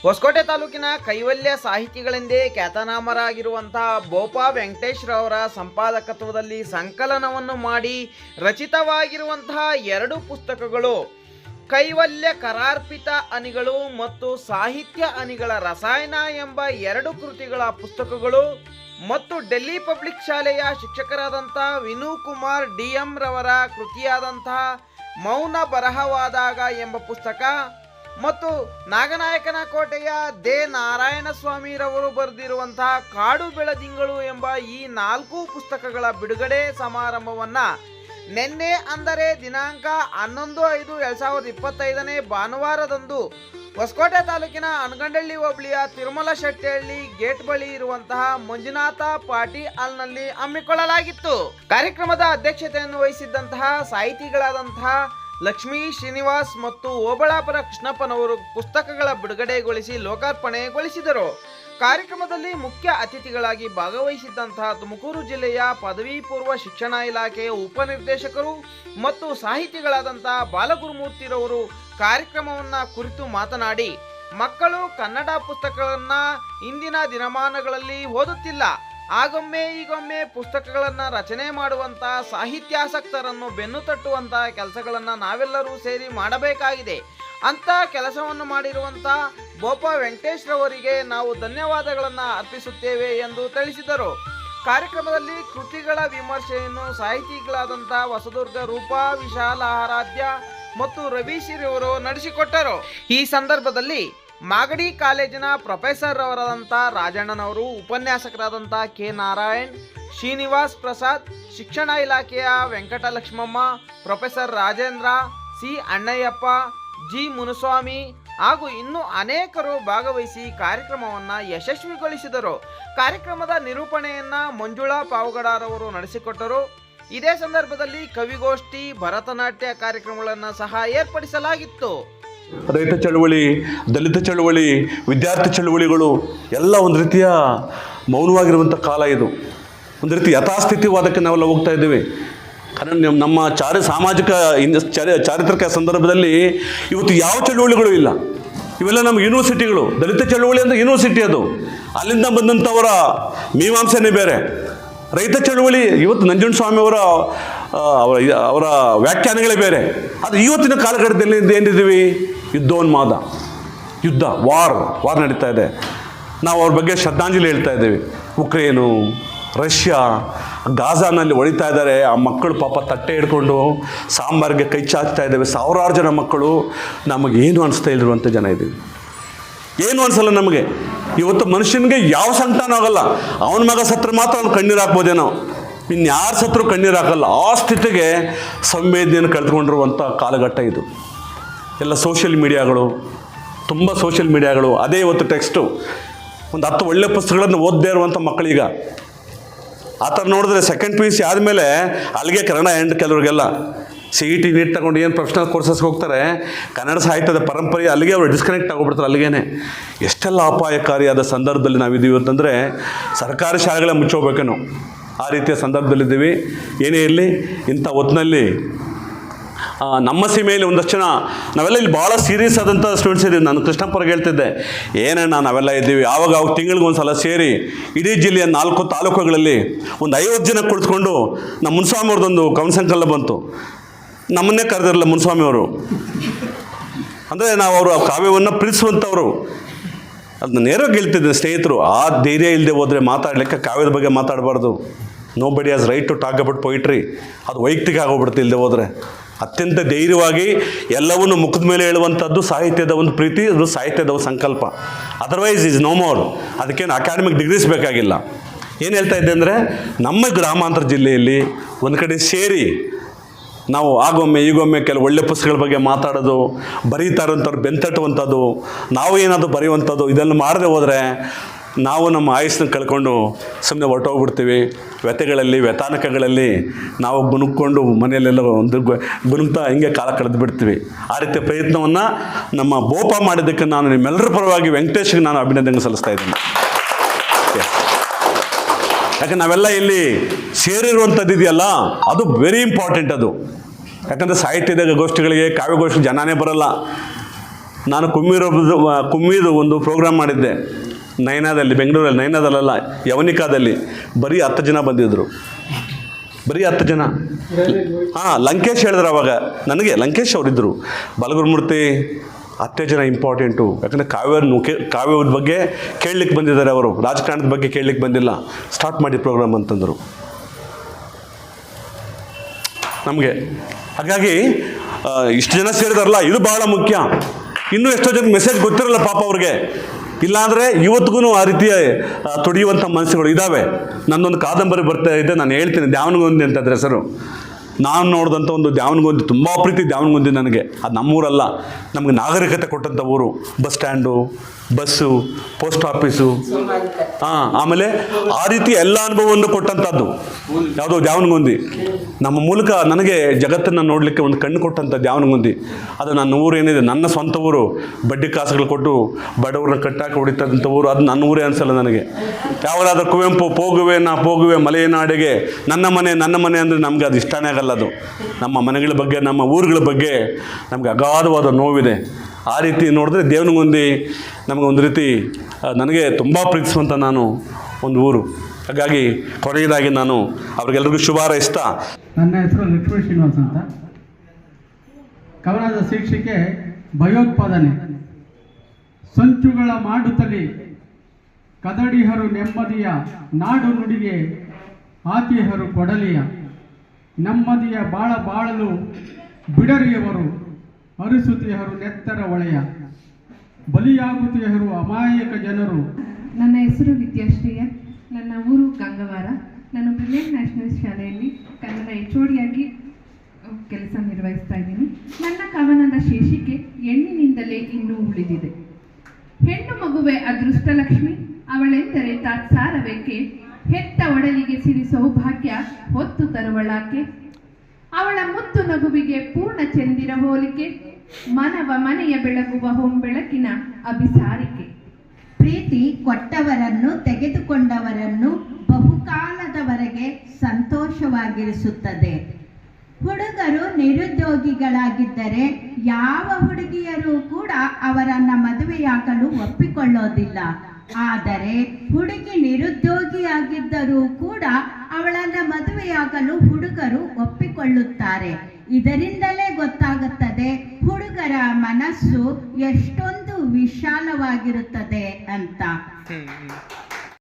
ಹೊಸಕೋಟೆ ತಾಲೂಕಿನ ಕೈವಲ್ಯ ಸಾಹಿತಿಗಳೆಂದೇ ಖ್ಯಾತನಾಮರಾಗಿರುವಂತಹ ಬೋಪಾ ವೆಂಕಟೇಶ್ ರವರ ಸಂಪಾದಕತ್ವದಲ್ಲಿ ಸಂಕಲನವನ್ನು ಮಾಡಿ ರಚಿತವಾಗಿರುವಂತಹ 2 ಪುಸ್ತಕಗಳು ಕೈವಲ್ಯ ಕರಾರ್ಪಿತ ಅನಿಗಳು ಮತ್ತು ಸಾಹಿತ್ಯ ಅನಿಗಳ ರಸಾಯನ ಎಂಬ 2 ಕೃತಿಗಳ ಪುಸ್ತಕಗಳು ಮತ್ತು ಡೆಲ್ಲಿ ಪಬ್ಲಿಕ್ ಶಾಲೆಯ ಶಿಕ್ಷಕರಾದಂತಹ ವಿನು ಕುಮಾರ್ ಡಿಎಂ ರವರ ಕೃತಿಯಾದಂತಹ ಮೌನ ಬರಹವಾದಾಗ ಎಂಬ ಪುಸ್ತಕ ಮತ್ತು ನಾಗನಾಯಕನ ಕೋಟೆಯ ದೇ ನಾರಾಯಣ ಸ್ವಾಮಿರವರು ಬರೆದಿರುವಂತಹ ಕಾಡು ಬೆಳದಿಂಗಳು ಎಂಬ ಈ 4 ಪುಸ್ತಕಗಳ ಬಿಡುಗಡೆ ಸಮಾರಂಭವನ್ನು ನಿನ್ನೆ ಅಂದರೆ ದಿನಾಂಕ 11/5/2025 ಭಾನುವಾರದಂದು ಹೊಸಕೋಟೆ ತಾಲೂಕಿನ ಅನಗಂಡಳ್ಳಿ ಹೋಬಳಿಯ ತಿರುಮಲ ಶೆಟ್ಟಿಹಳ್ಳಿ ಗೇಟ್ ಬಳಿ ಇರುವಂತಹ ಮಂಜುನಾಥ ಪಾಟಿ ಹಾಲ್ನಲ್ಲಿ ಹಮ್ಮಿಕೊಳ್ಳಲಾಗಿತ್ತು. ಕಾರ್ಯಕ್ರಮದ ಅಧ್ಯಕ್ಷತೆಯನ್ನು ವಹಿಸಿದ್ದಂತಹ ಸಾಹಿತಿಗಳಾದಂತಹ ಲಕ್ಷ್ಮೀ ಶ್ರೀನಿವಾಸ್ ಮತ್ತು ಓಬಳಾಪುರ ಕೃಷ್ಣಪ್ಪನವರು ಪುಸ್ತಕಗಳ ಬಿಡುಗಡೆಗೊಳಿಸಿ ಲೋಕಾರ್ಪಣೆಗೊಳಿಸಿದರು. ಕಾರ್ಯಕ್ರಮದಲ್ಲಿ ಮುಖ್ಯ ಅತಿಥಿಗಳಾಗಿ ಭಾಗವಹಿಸಿದ್ದಂತಹ ತುಮಕೂರು ಜಿಲ್ಲೆಯ ಪದವಿ ಪೂರ್ವ ಶಿಕ್ಷಣ ಇಲಾಖೆಯ ಉಪನಿರ್ದೇಶಕರು ಮತ್ತು ಸಾಹಿತಿಗಳಾದಂತಹ ಬಾಲಗುರುಮೂರ್ತಿರವರು ಕಾರ್ಯಕ್ರಮವನ್ನು ಕುರಿತು ಮಾತನಾಡಿ, ಮಕ್ಕಳು ಕನ್ನಡ ಪುಸ್ತಕಗಳನ್ನು ಇಂದಿನ ದಿನಮಾನಗಳಲ್ಲಿ ಓದುತ್ತಿಲ್ಲ. ಆಗೊಮ್ಮೆ ಈಗೊಮ್ಮೆ ಪುಸ್ತಕಗಳನ್ನು ರಚನೆ ಮಾಡುವಂತಹ ಸಾಹಿತ್ಯಾಸಕ್ತರನ್ನು ಬೆನ್ನು ತಟ್ಟುವಂತಹ ಕೆಲಸಗಳನ್ನು ನಾವೆಲ್ಲರೂ ಸೇರಿ ಮಾಡಬೇಕಾಗಿದೆ. ಅಂಥ ಕೆಲಸವನ್ನು ಮಾಡಿರುವಂತಹ ಬೋಪಾ ವೆಂಕಟೇಶ್ ರವರಿಗೆ ನಾವು ಧನ್ಯವಾದಗಳನ್ನು ಅರ್ಪಿಸುತ್ತೇವೆ ಎಂದು ತಿಳಿಸಿದರು. ಕಾರ್ಯಕ್ರಮದಲ್ಲಿ ಕೃತಿಗಳ ವಿಮರ್ಶೆಯನ್ನು ಸಾಹಿತಿಗಳಾದಂತಹ ಹೊಸದುರ್ಗ ರೂಪಾ, ವಿಶಾಲ ಆರಾಧ್ಯ ಮತ್ತು ರವಿಶಿರವರು ನಡೆಸಿಕೊಟ್ಟರು. ಈ ಸಂದರ್ಭದಲ್ಲಿ ಮಾಗಡಿ ಕಾಲೇಜಿನ ಪ್ರೊಫೆಸರ್ ಅವರಾದಂಥ ರಾಜಣ್ಣನವರು, ಉಪನ್ಯಾಸಕರಾದಂಥ ಕೆ ನಾರಾಯಣ್, ಶ್ರೀನಿವಾಸ್ ಪ್ರಸಾದ್, ಶಿಕ್ಷಣ ಇಲಾಖೆಯ Venkatalakshmamma, professor Rajendra, C Annayyappa, G Munuswamy ಹಾಗೂ ಇನ್ನೂ ಅನೇಕರು ಭಾಗವಹಿಸಿ ಕಾರ್ಯಕ್ರಮವನ್ನು ಯಶಸ್ವಿಗೊಳಿಸಿದರು. ಕಾರ್ಯಕ್ರಮದ ನಿರೂಪಣೆಯನ್ನು ಮಂಜುಳಾ ಪಾವಗಡರವರು ನಡೆಸಿಕೊಟ್ಟರು. ಇದೇ ಸಂದರ್ಭದಲ್ಲಿ ಕವಿಗೋಷ್ಠಿ, ಭರತನಾಟ್ಯ ಕಾರ್ಯಕ್ರಮಗಳನ್ನು ಸಹ ಏರ್ಪಡಿಸಲಾಗಿತ್ತು. ರೈತ ಚಳವಳಿ, ದಲಿತ ಚಳವಳಿ, ವಿದ್ಯಾರ್ಥಿ ಚಳವಳಿಗಳು ಎಲ್ಲ ಒಂದು ರೀತಿಯ ಮೌನವಾಗಿರುವಂಥ ಕಾಲ ಇದು. ಒಂದು ರೀತಿ ಯಥಾಸ್ಥಿತಿವಾದಕ್ಕೆ ನಾವೆಲ್ಲ ಹೋಗ್ತಾ ಇದ್ದೀವಿ. ಕಾರಣ ನಮ್ಮ ಸಾಮಾಜಿಕ ಚಾರಿತ್ರಿಕ ಸಂದರ್ಭದಲ್ಲಿ ಇವತ್ತು ಯಾವ ಚಳುವಳಿಗಳು ಇಲ್ಲ. ಇವೆಲ್ಲ ನಮ್ಮ ಯೂನಿವರ್ಸಿಟಿಗಳು. ದಲಿತ ಚಳುವಳಿ ಅಂದರೆ ಯೂನಿವರ್ಸಿಟಿ, ಅದು ಅಲ್ಲಿಂದ ಬಂದಂಥವರ ಮೀಮಾಂಸೆನೇ ಬೇರೆ. ರೈತ ಚಳುವಳಿ ಇವತ್ತು ನಂಜುಂಡಸ್ವಾಮಿಯವರ ಅವರ ವ್ಯಾಖ್ಯಾನಗಳೇ ಬೇರೆ. ಅದು ಇವತ್ತಿನ ಕಾಲಘಟ್ಟದಲ್ಲಿ ಏನಿದ್ದೀವಿ, ಯುದ್ಧೋನ್ಮಾದ, ವಾರ್ ನಡೀತಾ ಇದೆ. ನಾವು ಅವ್ರ ಬಗ್ಗೆ ಶ್ರದ್ಧಾಂಜಲಿ ಹೇಳ್ತಾ ಇದ್ದೀವಿ. ಉಕ್ರೇನು, ರಷ್ಯಾ, ಗಾಜಾನಲ್ಲಿ ಹೊಡಿತಾ ಇದ್ದಾರೆ. ಆ ಮಕ್ಕಳು ಪಾಪ ತಟ್ಟೆ ಹಿಡ್ಕೊಂಡು ಸಾಂಬಾರಿಗೆ ಕೈ ಚಾಚ್ತಾ ಇದ್ದೇವೆ. ಸಾವಿರಾರು ಜನ ಮಕ್ಕಳು. ನಮಗೇನು ಅನಿಸ್ತಾ ಇಲ್ಲಿರುವಂಥ ಜನ ಇದ್ದೀವಿ. ಏನು ಅನಿಸಲ್ಲ ನಮಗೆ. ಇವತ್ತು ಮನುಷ್ಯನಿಗೆ ಯಾವ ಸಂಕಟನೂ ಆಗಲ್ಲ. ಅವನ ಮಗ ಸತ್ರು ಮಾತ್ರ ಅವ್ನು ಕಣ್ಣೀರು ಹಾಕ್ಬೋದೇನೋ, ಇನ್ಯಾರು ಸತ್ರು ಕಣ್ಣೀರು ಹಾಕಲ್ಲ. ಆ ಸ್ಥಿತಿಗೆ ಸಂವೇದನೆಯನ್ನು ಕಳೆದುಕೊಂಡಿರುವಂಥ ಕಾಲಘಟ್ಟ ಇದು. ಎಲ್ಲ ಸೋಷಿಯಲ್ ಮೀಡಿಯಾಗಳು, ತುಂಬ ಸೋಷಿಯಲ್ ಮೀಡಿಯಾಗಳು. ಅದೇ ಇವತ್ತು ಟೆಕ್ಸ್ಟು. ಒಂದು 10 ಒಳ್ಳೆ ಪುಸ್ತಕಗಳನ್ನು ಓದದೇ ಇರುವಂಥ ಮಕ್ಕಳೀಗ. ಆ ಥರ ನೋಡಿದ್ರೆ ಸೆಕೆಂಡ್ PUC ಆದಮೇಲೆ ಅಲ್ಲಿಗೆ ಕನ್ನಡ ಕೆಲವರಿಗೆಲ್ಲ CET ನೀಟ್ ತಗೊಂಡು ಏನು ಪ್ರೊಫೆಷನಲ್ ಕೋರ್ಸಸ್ಗೆ ಹೋಗ್ತಾರೆ, ಕನ್ನಡ ಸಾಹಿತ್ಯದ ಪರಂಪರೆ ಅಲ್ಲಿಗೆ ಅವರು ಡಿಸ್ಕನೆಕ್ಟ್ ಆಗೋಗ್ಬಿಡ್ತಾರೆ. ಅಲ್ಲಿಗೇನೆ ಎಷ್ಟೆಲ್ಲ ಅಪಾಯಕಾರಿಯಾದ ಸಂದರ್ಭದಲ್ಲಿ ನಾವಿದ್ದೀವಿ ಅಂತಂದರೆ ಸರ್ಕಾರಿ ಶಾಲೆಗಳೇ ಮುಚ್ಚೋಗ್ಬೇಕೇನೋ ಆ ರೀತಿಯ ಸಂದರ್ಭದಲ್ಲಿದ್ದೀವಿ. ಏನೇ ಇರಲಿ, ಇಂಥ ಹೊತ್ತಿನಲ್ಲಿ ನಮ್ಮ ಸೀಮೆಯಲ್ಲಿ ಒಂದಷ್ಟು ಜನ ನಾವೆಲ್ಲ ಇಲ್ಲಿ ಭಾಳ ಸೀರಿಯಸ್ ಆದಂಥ ಸ್ಟೂಡೆಂಟ್ಸ್ ಇದ್ದೀವಿ. ನಾನು ಕೃಷ್ಣಪ್ಪರಿಗೆ ಹೇಳ್ತಿದ್ದೆ, ಏನಣ್ಣ ನಾವೆಲ್ಲ ಇದ್ದೀವಿ, ಆವಾಗ ತಿಂಗಳಿಗೆ ಒಂದು ಸಲ ಸೇರಿ ಇಡೀ ಜಿಲ್ಲೆಯ 4 ತಾಲೂಕುಗಳಲ್ಲಿ ಒಂದು 50 ಜನ ಕುಳಿತುಕೊಂಡು ನಮ್ಮ ಮುನ್ಸ್ವಾಮಿ ಅವ್ರದ್ದೊಂದು ಕವನಸಂಕಲನ ಬಂತು. ನಮ್ಮನ್ನೇ ಕರೆದಿರಲ್ಲ ಮುನ್ಸ್ವಾಮಿಯವರು. ಅಂದರೆ ನಾವು ಅವರು ಕಾವ್ಯವನ್ನು ಪ್ರೀತಿಸುವಂಥವ್ರು. ಅದನ್ನ ನೇರವಾಗಿ ಹೇಳ್ತಿದ್ದೆ ಸ್ನೇಹಿತರು, ಆ ಧೈರ್ಯ ಇಲ್ಲದೆ ಹೋದರೆ ಮಾತಾಡಲಿಕ್ಕೆ ಕಾವ್ಯದ ಬಗ್ಗೆ ಮಾತಾಡಬಾರ್ದು. Nobody has right to talk about poetry. ಅದು ವೈಯಕ್ತಿಕ ಆಗೋಗ್ಬಿಡುತ್ತೆ ಇಲ್ಲದೆ ಹೋದರೆ. ಅತ್ಯಂತ ಧೈರ್ಯವಾಗಿ ಎಲ್ಲವನ್ನೂ ಮುಖದ ಮೇಲೆ ಹೇಳುವಂಥದ್ದು ಸಾಹಿತ್ಯದ ಒಂದು ಪ್ರೀತಿ, ಅದು ಸಾಹಿತ್ಯದ ಒಂದು ಸಂಕಲ್ಪ. Otherwise is no more. ಅದಕ್ಕೇನು ಅಕಾಡೆಮಿಕ್ ಡಿಗ್ರೀಸ್ ಬೇಕಾಗಿಲ್ಲ. ಏನು ಹೇಳ್ತಾ ಇದ್ದೆ ಅಂದರೆ, ನಮ್ಮ ಗ್ರಾಮಾಂತರ ಜಿಲ್ಲೆಯಲ್ಲಿ ಒಂದು ಕಡೆ ಸೇರಿ ನಾವು ಆಗೊಮ್ಮೆ ಈಗೊಮ್ಮೆ ಕೆಲವು ಒಳ್ಳೆ ಪುಸ್ತಕಗಳ ಬಗ್ಗೆ ಮಾತಾಡೋದು, ಬರೀತಾ ಇರೋಂಥವ್ರು ಬೆಂತಟ್ಟುವಂಥದ್ದು, ನಾವು ಏನಾದರೂ ಬರೆಯುವಂಥದ್ದು, ಇದನ್ನು ಮಾಡದೆ ಹೋದರೆ ನಾವು ನಮ್ಮ ಆಯುಸ್ಸನ್ನ ಕಳ್ಕೊಂಡು ಸುಮ್ಮನೆ ಹೊರಟೋಗ್ಬಿಡ್ತೀವಿ. ವ್ಯಥೆಗಳಲ್ಲಿ, ವ್ಯಥಾನಕಗಳಲ್ಲಿ ನಾವು ಗುಣುಕ್ಕೊಂಡು ಮನೆಯಲ್ಲೆಲ್ಲ ಒಂದು ಗುಣುಕ್ತಾ ಹಿಂಗೆ ಕಾಲ ಕಳೆದು ಬಿಡ್ತೀವಿ. ಆ ರೀತಿಯ ಪ್ರಯತ್ನವನ್ನು ನಮ್ಮ ಬೋಪಾ ಮಾಡಿದ್ದಕ್ಕೆ ನಾನು ನಿಮ್ಮೆಲ್ಲರ ಪರವಾಗಿ ವೆಂಕಟೇಶ್ಗೆ ನಾನು ಅಭಿನಂದನೆ ಸಲ್ಲಿಸ್ತಾ ಇದ್ದೀನಿ. ಯಾಕಂದ್ರೆ ನಾವೆಲ್ಲ ಇಲ್ಲಿ ಸೇರಿರುವಂಥದ್ದು ಇದೆಯಲ್ಲ, ಅದು ವೆರಿ ಇಂಪಾರ್ಟೆಂಟ್. ಅದು ಯಾಕಂದರೆ ಸಾಹಿತ್ಯದ ಗೋಷ್ಠಿಗಳಿಗೆ, ಕಾವ್ಯಗೋಷ್ಠಿಗೆ ಜನನೇ ಬರಲ್ಲ. ನಾನು ಕುಮ್ಮಿದು ಒಂದು ಪ್ರೋಗ್ರಾಮ್ ಮಾಡಿದ್ದೆ ನೈನಾದಲ್ಲಿ, ಬೆಂಗಳೂರಲ್ಲಿ, ನೈನಾದಲ್ಲ, ಯವನಿಕಾದಲ್ಲಿ. ಬರೀ 10 ಜನ ಬಂದಿದ್ದರು, ಬರೀ 10 ಜನ. ಲಂಕೇಶ್ ಹೇಳಿದ್ರು ಅವಾಗ ನನಗೆ, ಲಂಕೇಶ್ ಅವರಿದ್ದರು. ಬಾಲಗುರುಮೂರ್ತಿ 10 ಜನ ಇಂಪಾರ್ಟೆಂಟು, ಯಾಕಂದರೆ ಕಾವ್ಯದ ಬಗ್ಗೆ ಕೇಳಲಿಕ್ಕೆ ಬಂದಿದ್ದಾರೆ ಅವರು, ರಾಜಕಾರಣದ ಬಗ್ಗೆ ಕೇಳಲಿಕ್ಕೆ ಬಂದಿಲ್ಲ, ಸ್ಟಾರ್ಟ್ ಮಾಡಿ ಪ್ರೋಗ್ರಾಮ್ ಅಂತಂದರು ನಮಗೆ. ಹಾಗಾಗಿ ಇಷ್ಟು ಜನ ಸೇರಿದಾರಲ್ಲ, ಇದು ಭಾಳ ಮುಖ್ಯ. ಇನ್ನೂ ಎಷ್ಟೋ ಜನಕ್ಕೆ ಮೆಸೇಜ್ ಗೊತ್ತಿರಲ್ಲ ಪಾಪ ಅವ್ರಿಗೆ. ಇಲ್ಲಾಂದರೆ ಇವತ್ತಿಗೂ ಆ ರೀತಿಯ ತುಡಿಯುವಂಥ ಮನಸ್ಸುಗಳು ಇದ್ದಾವೆ. ನನ್ನೊಂದು ಕಾದಂಬರಿ ಬರ್ತಾ ಇದೆ, ನಾನು ಹೇಳ್ತೀನಿ, ದ್ಯಾವನಗೊಂದಿ ಅಂತಂದ್ರೆ ಹೆಸರು. ನಾನು ನೋಡಿದಂಥ ಒಂದು ದ್ಯಾವನಗೊಂದಿ, ತುಂಬ ಪ್ರೀತಿ ದ್ಯಾವನಗೊಂದಿ ನನಗೆ. ಅದು ನಮ್ಮೂರಲ್ಲ, ನಮಗೆ ನಾಗರಿಕತೆ ಕೊಟ್ಟಂಥ ಊರು. Bus stand, bus, post office, ಆಮೇಲೆ ಆ ರೀತಿ ಎಲ್ಲ ಅನುಭವವನ್ನು ಕೊಟ್ಟಂಥದ್ದು ಯಾವುದೋ ದ್ಯಾವನಗೊಂದಿ. ನಮ್ಮ ಮೂಲಕ ನನಗೆ ಜಗತ್ತನ್ನು ನೋಡಲಿಕ್ಕೆ ಒಂದು ಕಣ್ಣು ಕೊಟ್ಟಂಥ ದ್ಯಾವನಗೊಂದಿ. ಅದು ನನ್ನ ಊರು ಏನಿದೆ, ನನ್ನ ಸ್ವಂತ ಊರು. ಬಡ್ಡಿ ಕಾಸುಗಳು ಕೊಟ್ಟು ಬಡವ್ರನ್ನ ಕಟ್ಟಾಕಿ ಹೊಡಿತಂಥ ಊರು, ಅದು ನನ್ನ ಊರೇ ಅನಿಸಲ್ಲ ನನಗೆ. ಯಾವಾಗಾದ್ರೂ ಕುವೆಂಪು ಪೋಗುವೆ ಮಲೆನಾಡಿಗೆ, ನನ್ನ ಮನೆ ಅಂದರೆ ನಮಗೆ ಅದು ಇಷ್ಟನೇ ಆಗಲ್ಲ. ಅದು ನಮ್ಮ ಮನೆಗಳ ಬಗ್ಗೆ, ನಮ್ಮ ಊರುಗಳ ಬಗ್ಗೆ ನಮಗೆ ಅಗಾಧವಾದ ನೋವಿದೆ. ಆ ರೀತಿ ನೋಡಿದ್ರೆ ದೇವನಗೊಂದಿ ನಮಗೆ ಒಂದು ರೀತಿ, ನನಗೆ ತುಂಬ ಪ್ರೀತಿಸುವಂಥ ಒಂದು ಊರು. ಹಾಗಾಗಿ ಕೊನೆಯದಾಗಿ ನಾನು ಅವ್ರಿಗೆಲ್ಲರಿಗೂ ಶುಭ ಹಾರೈಸ್ತಾ, ನನ್ನ ಹೆಸರು ಲಕ್ಷ್ಮೀ ಶ್ರೀನಿವಾಸ್ ಅಂತ. ಕವನದ ಶೀರ್ಷಿಕೆ ಭಯೋತ್ಪಾದನೆ. ಸಂಚುಗಳ ಮಾಡುತ್ತಲೇ ಕದಡಿಹರು ನೆಮ್ಮದಿಯ, ನಾಡು ನುಡಿಗೆ ಆತಿಹರು ಕೊಡಲಿಯ. ನೆಮ್ಮದಿಯ ಬಾಳಲು ಬಿಡರಿಯವರು, ಹರಿಸುತ್ತಿಹರು ನೆತ್ತರ ಒಳೆಯ. ಬಲಿಯಾಗುತ್ತಿಹರು ಅಮಾಯಕ ಜನರು. ನನ್ನ ಹೆಸರು ವಿದ್ಯಾಶ್ರೀಯ, ನನ್ನ ಊರು ಗಂಗವಾರ. ನಾನು ಬ್ರಿಲಿಯಂಟ್ ನ್ಯಾಷನಲ್ ಶಾಲೆಯಲ್ಲಿ ಕನ್ನಡ HOD ಕೆಲಸ ನಿರ್ವಹಿಸ್ತಾ ಇದ್ದೀನಿ. ನನ್ನ ಕವನದ ಶೀರ್ಷಿಕೆ ಹೆಣ್ಣಿನಿಂದಲೇ ಇನ್ನೂ ಉಳಿದಿದೆ. ಹೆಣ್ಣು ಮಗುವೆ ಅದೃಷ್ಟಲಕ್ಷ್ಮಿ, ಅವಳೆಂದರೆ ತಾತ್ಸಾರಬೇಕೆ. ಹೆತ್ತ ಒಡಲಿಗೆ ಸಿರಿ ಸೌಭಾಗ್ಯ ಹೊತ್ತು ತರುವಳಾಕೆ. ಅವಳ ಮುತ್ತು ನಗುವಿಗೆ ಪೂರ್ಣ ಚಂದಿರ ಹೋಲಿಕೆ. ಮನೆಯ ಬೆಳಗುವ ಹೊಂಬೆಳಕಿನ ಅಭಿಸಾರಿಕೆ. ಪ್ರೀತಿ ಕೊಟ್ಟವರನ್ನು ತೆಗೆದುಕೊಂಡವರನ್ನು ಬಹುಕಾಲದವರೆಗೆ ಸಂತೋಷವಾಗಿರಿಸುತ್ತದೆ. ಹುಡುಗರು ನಿರುದ್ಯೋಗಿಗಳಾಗಿದ್ದರೆ ಯಾವ ಹುಡುಗಿಯರು ಕೂಡ ಅವರನ್ನು ಮದುವೆಯಾಗಲು ಒಪ್ಪಿಕೊಳ್ಳೋದಿಲ್ಲ. ಆದರೆ ಹುಡುಗಿ ನಿರುದ್ಯೋಗಿಯಾಗಿದ್ದರೂ ಕೂಡ ಅವಳನ್ನು ಮದುವೆಯಾಗಲು ಹುಡುಗರು ಒಪ್ಪಿಕೊಳ್ಳುತ್ತಾರೆ. ಇದರಿಂದಲೇ ಗೊತ್ತಾಗುತ್ತದೆ ಹುಡುಗರ ಮನಸ್ಸು ಎಷ್ಟೊಂದು ವಿಶಾಲವಾಗಿರುತ್ತದೆ ಅಂತ.